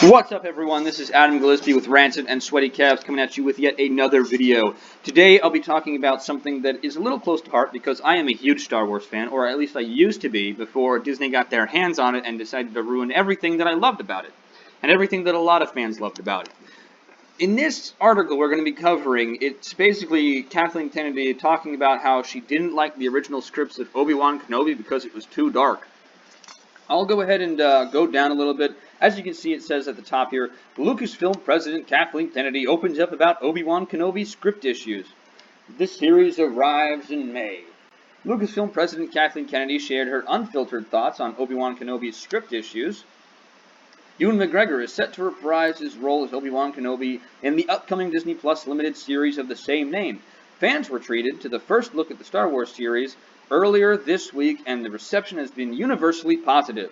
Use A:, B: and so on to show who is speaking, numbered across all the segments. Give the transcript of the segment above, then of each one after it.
A: What's up, everyone? This is Adam Gillespie with Rancid and Sweaty Calves coming at you with yet another video. Today I'll be talking about something that is a little close to heart because I am a huge Star Wars fan, or at least I used to be before Disney got their hands on it and decided to ruin everything that I loved about it, and everything that a lot of fans loved about it. In this article we're going to be covering, it's basically Kathleen Kennedy talking about how she didn't like the original scripts of Obi-Wan Kenobi because it was too dark. I'll go ahead and go down a little bit. As you can see, it says at the top here, Lucasfilm President Kathleen Kennedy opens up about Obi-Wan Kenobi script issues. This series arrives in May. Lucasfilm President Kathleen Kennedy shared her unfiltered thoughts on Obi-Wan Kenobi's script issues. Ewan McGregor is set to reprise his role as Obi-Wan Kenobi in the upcoming Disney Plus limited series of the same name. Fans were treated to the first look at the Star Wars series earlier this week, and the reception has been universally positive.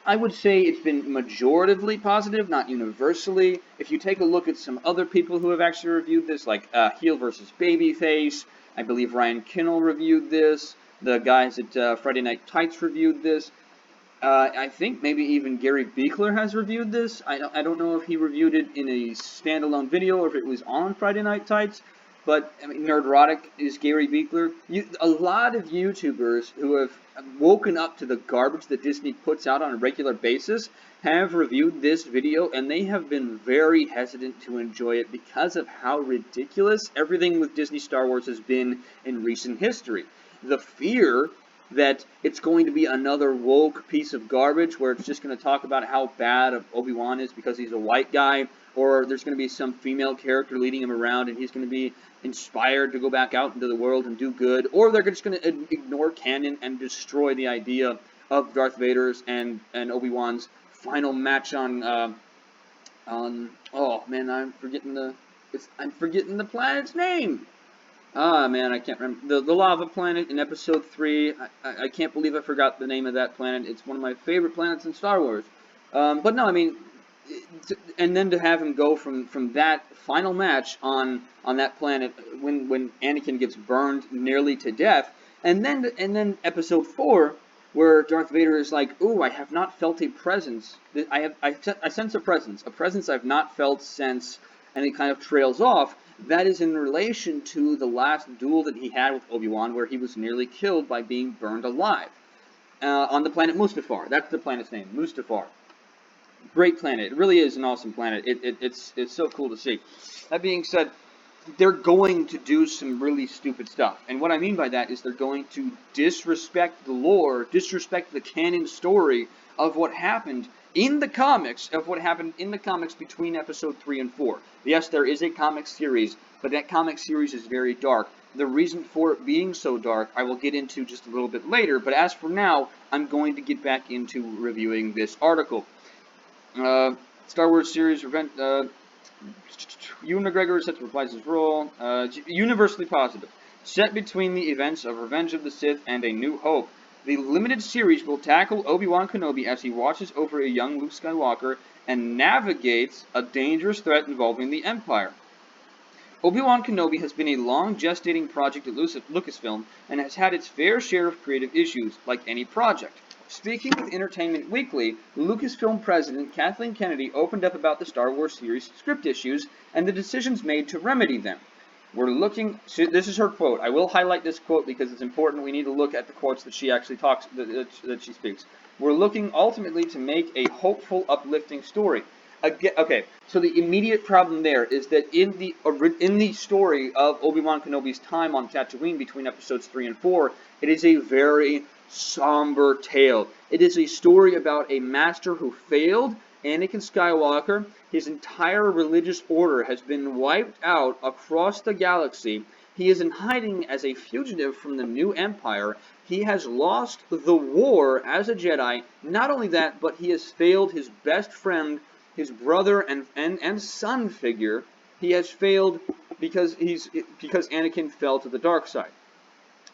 A: I would say it's been majoritively positive, not universally. If you take a look at some other people who have actually reviewed this, like Heel vs. Babyface, I believe Ryan Kinnell reviewed this, the guys at Friday Night Tights reviewed this. I think maybe even Gary Beekler has reviewed this. I don't know if he reviewed it in a standalone video or if it was on Friday Night Tights. But, I mean, Nerdrotic is Gary Beekler. A lot of YouTubers who have woken up to the garbage that Disney puts out on a regular basis have reviewed this video, and they have been very hesitant to enjoy it because of how ridiculous everything with Disney Star Wars has been in recent history. The fear that it's going to be another woke piece of garbage where it's just going to talk about how bad Obi-Wan is because he's a white guy, or there's going to be some female character leading him around and he's going to be inspired to go back out into the world and do good, or they're just going to ignore canon and destroy the idea of Darth Vader's and Obi-Wan's final match on oh man, I'm forgetting the planet's name. Ah, man, I can't remember. The lava planet in Episode 3. I can't believe I forgot the name of that planet. It's one of my favorite planets in Star Wars. But no, I mean, and then to have him go from that final match on that planet when Anakin gets burned nearly to death, and then Episode 4, where Darth Vader is like, "Ooh, I have not felt a presence. I sense a presence I've not felt since," and it kind of trails off. That is in relation to the last duel that he had with Obi-Wan, where he was nearly killed by being burned alive on the planet Mustafar. That's the planet's name, Mustafar. Great planet. It really is an awesome planet. It's so cool to see. That being said, they're going to do some really stupid stuff. And what I mean by that is they're going to disrespect the lore, disrespect the canon story of what happened in the comics, between Episode 3 and 4. Yes, there is a comic series, but that comic series is very dark. The reason for it being so dark, I will get into just a little bit later, but as for now, I'm going to get back into reviewing this article. Star Wars series, Ewan McGregor is set to reprise his role. Universally positive. Set between the events of Revenge of the Sith and A New Hope, the limited series will tackle Obi-Wan Kenobi as he watches over a young Luke Skywalker and navigates a dangerous threat involving the Empire. Obi-Wan Kenobi has been a long gestating project at Lucasfilm and has had its fair share of creative issues, like any project. Speaking with Entertainment Weekly, Lucasfilm President Kathleen Kennedy opened up about the Star Wars series script issues and the decisions made to remedy them. This is her quote. I will highlight this quote because it's important. We need to look at the quotes that she actually that she speaks. We're looking ultimately to make a hopeful, uplifting story. Okay, so the immediate problem there is that in the story of Obi-Wan Kenobi's time on Tatooine between Episodes 3 and 4, it is a very somber tale. It is a story about a master who failed, Anakin Skywalker. His entire religious order has been wiped out across the galaxy. He is in hiding as a fugitive from the new Empire. He has lost the war as a Jedi. Not only that, but he has failed his best friend, his brother and son figure. He has failed because Anakin fell to the dark side.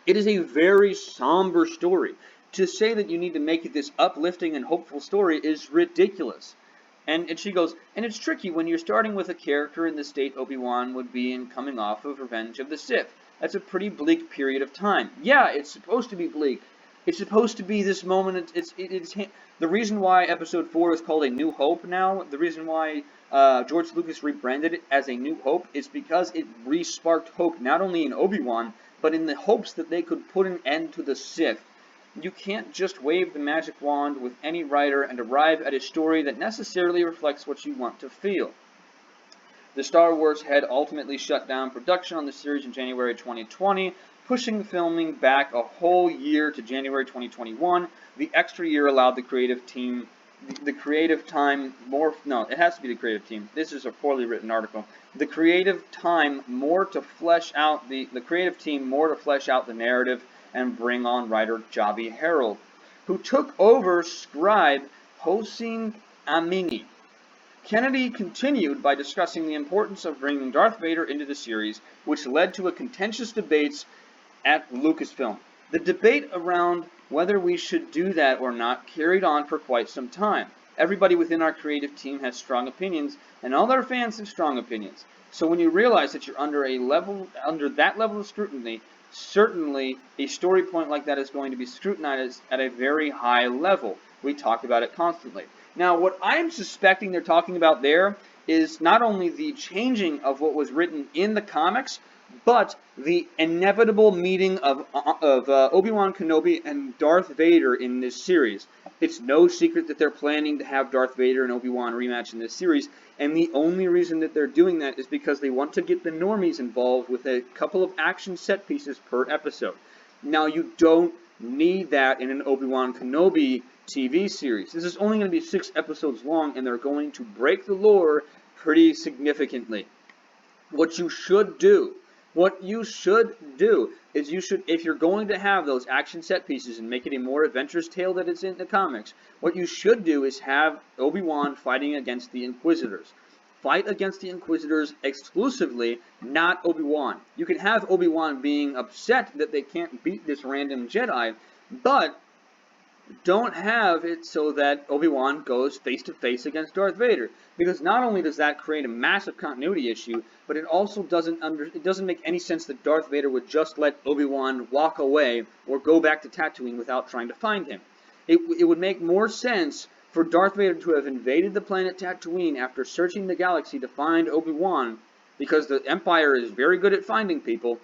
A: It is a very somber story. To say that you need to make it this uplifting and hopeful story is ridiculous. And she goes, and it's tricky when you're starting with a character in the state Obi-Wan would be in coming off of Revenge of the Sith. That's a pretty bleak period of time. Yeah, it's supposed to be bleak, It's supposed to be this moment. It's the reason why Episode 4 is called A New Hope now. The reason why George Lucas rebranded it as A New Hope is because it re-sparked hope not only in Obi-Wan, but in the hopes that they could put an end to the Sith. You can't just wave the magic wand with any writer and arrive at a story that necessarily reflects what you want to feel. The Star Wars head ultimately shut down production on the series in January 2020, pushing filming back a whole year to January 2021. The extra year allowed the creative team the creative time more. No, it has to be the creative team. This is a poorly written article. The creative time more to flesh out the creative team more to flesh out the narrative and bring on writer Javi Harold, who took over scribe Hossein Amini. Kennedy continued by discussing the importance of bringing Darth Vader into the series, which led to a contentious debate at Lucasfilm. The debate around whether we should do that or not carried on for quite some time. Everybody within our creative team has strong opinions, and all our fans have strong opinions. So when you realize that you're under that level of scrutiny, certainly a story point like that is going to be scrutinized at a very high level. We talk about it constantly. Now, what I'm suspecting they're talking about there is not only the changing of what was written in the comics, but the inevitable meeting of Obi-Wan Kenobi and Darth Vader in this series. It's no secret that they're planning to have Darth Vader and Obi-Wan rematch in this series, and the only reason that they're doing that is because they want to get the normies involved with a couple of action set pieces per episode. Now, you don't need that in an Obi-Wan Kenobi TV series. This is only going to be 6 episodes long, and they're going to break the lore pretty significantly. What you should do is if you're going to have those action set pieces and make it a more adventurous tale that it's in the comics, what you should do is have Obi-Wan fighting against the Inquisitors. Fight against the Inquisitors exclusively, not Obi-Wan. You can have Obi-Wan being upset that they can't beat this random Jedi, but don't have it so that Obi-Wan goes face-to-face against Darth Vader. Because not only does that create a massive continuity issue, but it also doesn't make any sense that Darth Vader would just let Obi-Wan walk away or go back to Tatooine without trying to find him. It would make more sense for Darth Vader to have invaded the planet Tatooine after searching the galaxy to find Obi-Wan, because the Empire is very good at finding people,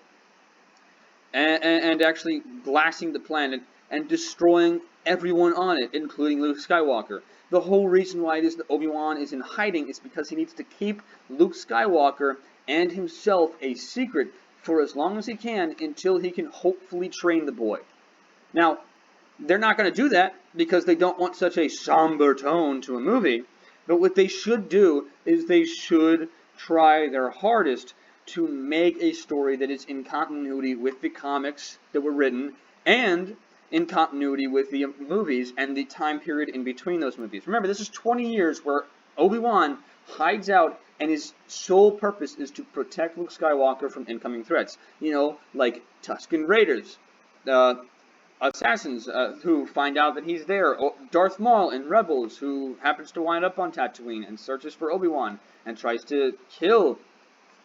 A: and actually blasting the planet and destroying everyone on it, including Luke Skywalker. The whole reason why it is that Obi-Wan is in hiding is because he needs to keep Luke Skywalker and himself a secret for as long as he can until he can hopefully train the boy. Now, they're not going to do that because they don't want such a somber tone to a movie, but what they should do is they should try their hardest to make a story that is in continuity with the comics that were written and in continuity with the movies and the time period in between those movies. Remember, this is 20 years where Obi-Wan hides out and his sole purpose is to protect Luke Skywalker from incoming threats. You know, like Tusken Raiders, assassins who find out that he's there, Darth Maul in Rebels, who happens to wind up on Tatooine and searches for Obi-Wan and tries to kill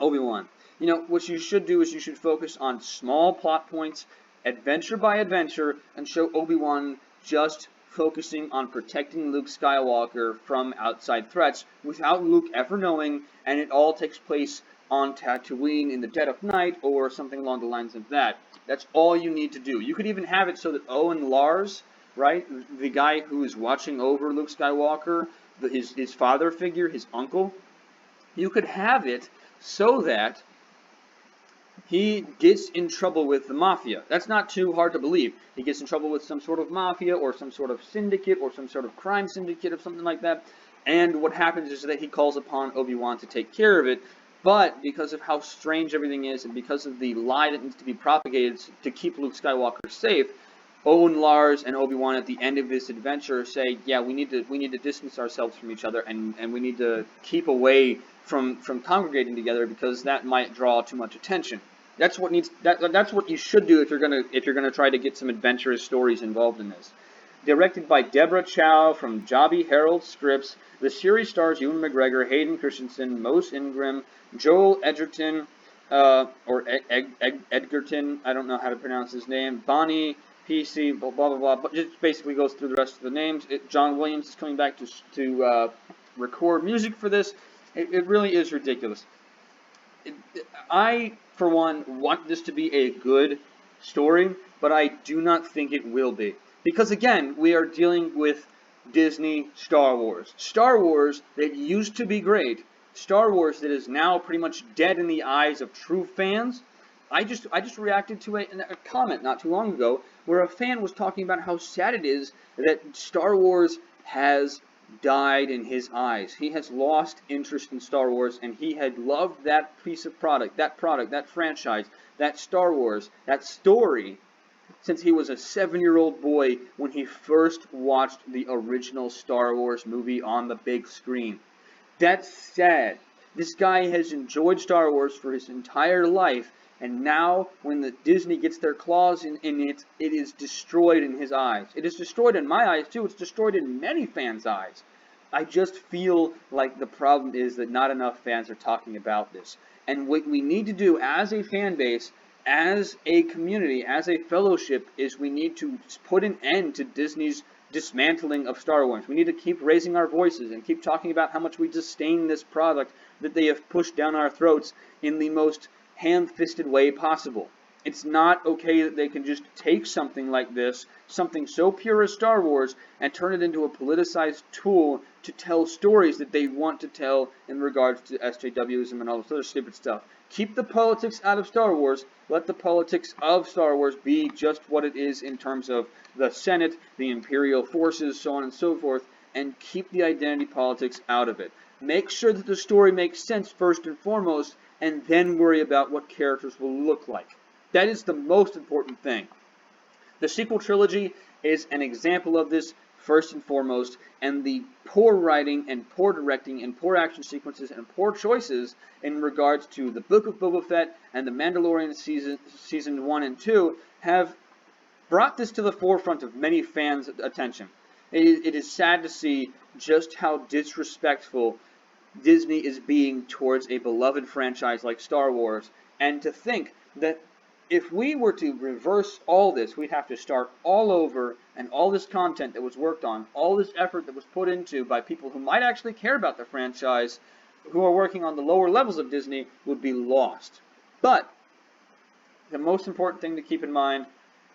A: Obi-Wan. You know, what you should do is you should focus on small plot points, adventure by adventure, and show Obi-Wan just focusing on protecting Luke Skywalker from outside threats without Luke ever knowing, and it all takes place on Tatooine in the dead of night or something along the lines of that. That's all you need to do. You could even have it so that Owen Lars, right, the guy who is watching over Luke Skywalker, his father figure, his uncle, you could have it so that he gets in trouble with the mafia. That's not too hard to believe. He gets in trouble with some sort of mafia or some sort of syndicate or some sort of crime syndicate or something like that. And what happens is that he calls upon Obi-Wan to take care of it. But because of how strange everything is and because of the lie that needs to be propagated to keep Luke Skywalker safe, Owen Lars and Obi-Wan at the end of this adventure say, yeah, we need to distance ourselves from each other and we need to keep away from congregating together because that might draw too much attention. That's what you should do if you're gonna try to get some adventurous stories involved in this. Directed by Deborah Chow from Javi Harold Scripts, the series stars Ewan McGregor, Hayden Christensen, Mose Ingram, Joel Edgerton, or Edgerton, I don't know how to pronounce his name, Bonnie PC, blah, blah, blah, blah, but just basically goes through the rest of the names. John Williams is coming back to record music for this. It really is ridiculous. I, for one, want this to be a good story, but I do not think it will be. Because again, we are dealing with Disney Star Wars. Star Wars that used to be great. Star Wars that is now pretty much dead in the eyes of true fans. I just reacted to a comment not too long ago where a fan was talking about how sad it is that Star Wars has died in his eyes. He has lost interest in Star Wars, and he had loved that piece of product, that franchise, that Star Wars, that story, since he was a 7-year-old boy when he first watched the original Star Wars movie on the big screen. That's sad. This guy has enjoyed Star Wars for his entire life, and now when the Disney gets their claws in it, it is destroyed in his eyes. It is destroyed in my eyes too. It's destroyed in many fans' eyes. I just feel like the problem is that not enough fans are talking about this. And what we need to do as a fan base, as a community, as a fellowship, is we need to put an end to Disney's dismantling of Star Wars. We need to keep raising our voices and keep talking about how much we disdain this product that they have pushed down our throats in the most ham-fisted way possible. It's not okay that they can just take something like this, something so pure as Star Wars, and turn it into a politicized tool to tell stories that they want to tell in regards to SJWism and all this other stupid stuff. Keep the politics out of Star Wars. Let the politics of Star Wars be just what it is in terms of the Senate, the Imperial forces, so on and so forth, and keep the identity politics out of it. Make sure that the story makes sense first and foremost, and then worry about what characters will look like. That is the most important thing. The sequel trilogy is an example of this first and foremost, and the poor writing and poor directing and poor action sequences and poor choices in regards to the Book of Boba Fett and the Mandalorian season 1 and 2 have brought this to the forefront of many fans' attention. It is sad to see just how disrespectful Disney is being towards a beloved franchise like Star Wars, and to think that if we were to reverse all this, we'd have to start all over, and all this content that was worked on, all this effort that was put into by people who might actually care about the franchise, who are working on the lower levels of Disney, would be lost. But the most important thing to keep in mind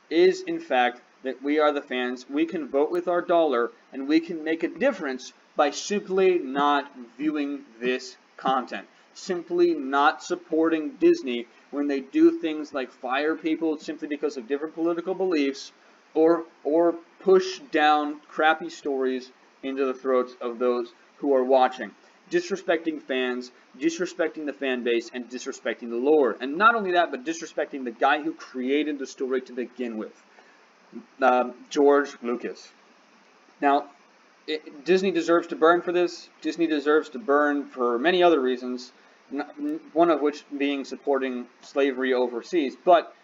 A: is, in fact, that we are the fans. We can vote with our dollar, and we can make a difference by simply not viewing this content. Simply not supporting Disney when they do things like fire people simply because of different political beliefs, or push down crappy stories into the throats of those who are watching. Disrespecting fans, disrespecting the fan base, and disrespecting the lore. And not only that, but disrespecting the guy who created the story to begin with, George Lucas. Now, Disney deserves to burn for this. Disney deserves to burn for many other reasons, one of which being supporting slavery overseas. But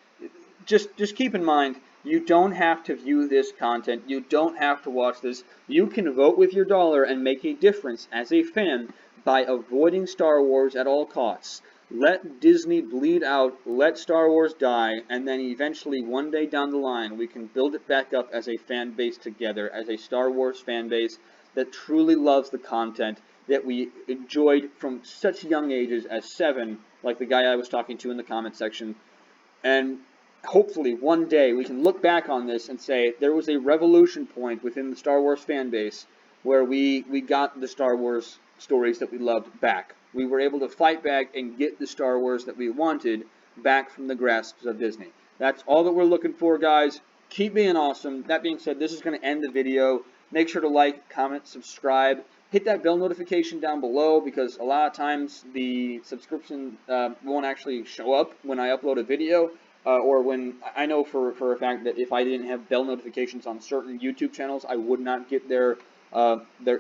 A: just keep in mind, you don't have to view this content. You don't have to watch this. You can vote with your dollar and make a difference as a fan by avoiding Star Wars at all costs. Let Disney bleed out, let Star Wars die, and then eventually one day down the line we can build it back up as a fan base together, as a Star Wars fan base that truly loves the content that we enjoyed from such young ages as 7, like the guy I was talking to in the comment section. And hopefully one day we can look back on this and say there was a revolution point within the Star Wars fan base where we got the Star Wars stories that we loved back. We were able to fight back and get the Star Wars that we wanted back from the grasps of Disney. That's all that we're looking for, guys. Keep being awesome. That being said, this is going to end the video. Make sure to like, comment, subscribe. Hit that bell notification down below, because a lot of times the subscription won't actually show up when I upload a video. Or when I know for a fact that if I didn't have bell notifications on certain YouTube channels, I would not get their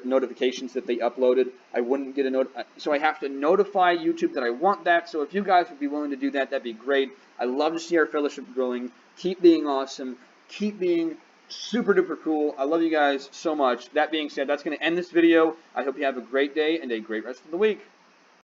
A: notifications that they uploaded. I wouldn't get a note, so I have to notify YouTube that I want that. So if you guys would be willing to do that, that'd be great. I love to see our fellowship growing. Keep being awesome. Keep being super duper cool. I love you guys so much. That being said, that's going to end this video. I hope you have a great day and a great rest of the week.